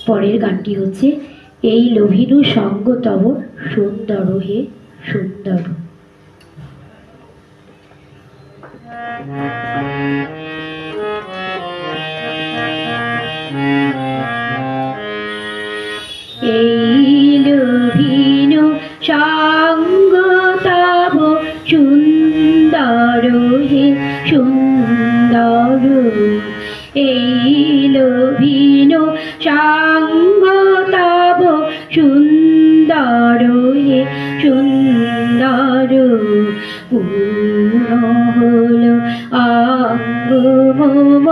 পরের গানটি হচ্ছে এই লোভিনু সঙ্গ তব সুন্দর হে সুন্দর। এই লোভিনু সঙ্গ তব সুন্দর হে সুন্দর। এই লোভিনু সঙ্গ তব সুন্দর হে সুন্দর। পূর্ণ হলো অঙ্গ মম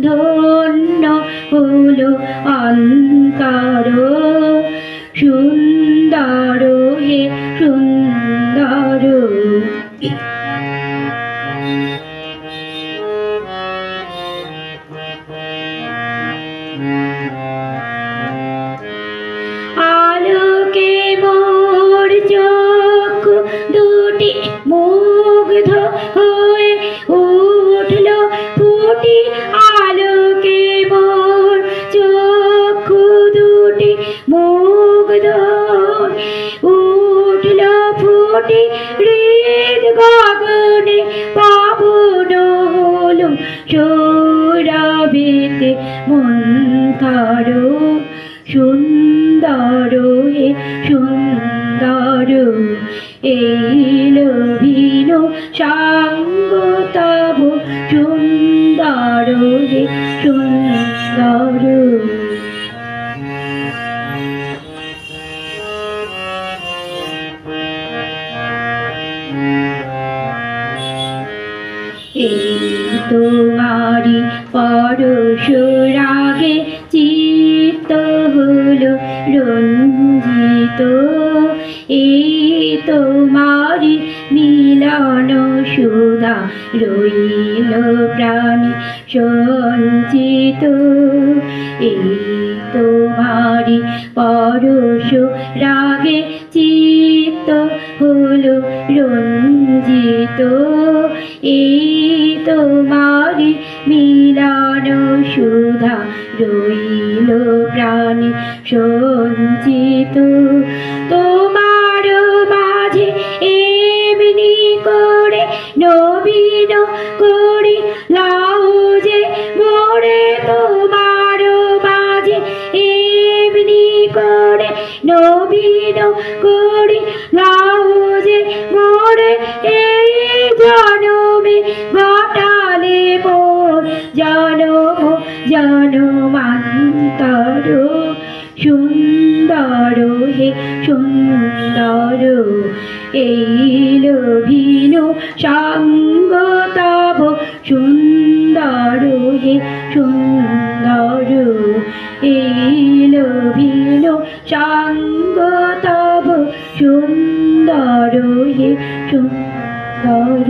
ধন্য হলো অন্তর। সুন্দর হে সুন্দর। আলোকে মোর চোখ দুটি মুগ্ধ হয়ে উঠল ফুটি। আলোকে মোর চোখ দুটি মুগ্ধ উঠল ফুটি। হৃদ গগনে পাবন হলো সৌরভেতে মন্থর। সুন্দর হে সুন্দর। এই লোভিনু সঙ্গ তব সুন্দর হে সুন্দর। এই তোমারি পরশ রাগে চিত্ত হলো রঞ্জিত। এই তোমারি মিলন সুধা রইল প্রাণী সঞ্চিত। এই তোমারি পরশ রাগে চিত্ত হলো রঞ্জিত। এই তোমারি মিলন সুধা রইল প্রাণী সঞ্চিত। তোমার মাঝে এমনি করে নবীন করি লাও যে মোরে। তোমার মাঝে এমনি করে নবীন করি লাও যে মোরে। এই জনমে ঘটালে মোর জনম জনমান্তর। সুন্দর হে সুন্দর। এই লোভিনু সঙ্গ তব সুন্দর হে সুন্দর। এই লোভিনু সঙ্গ তব সুন্দর হে সুন্দর।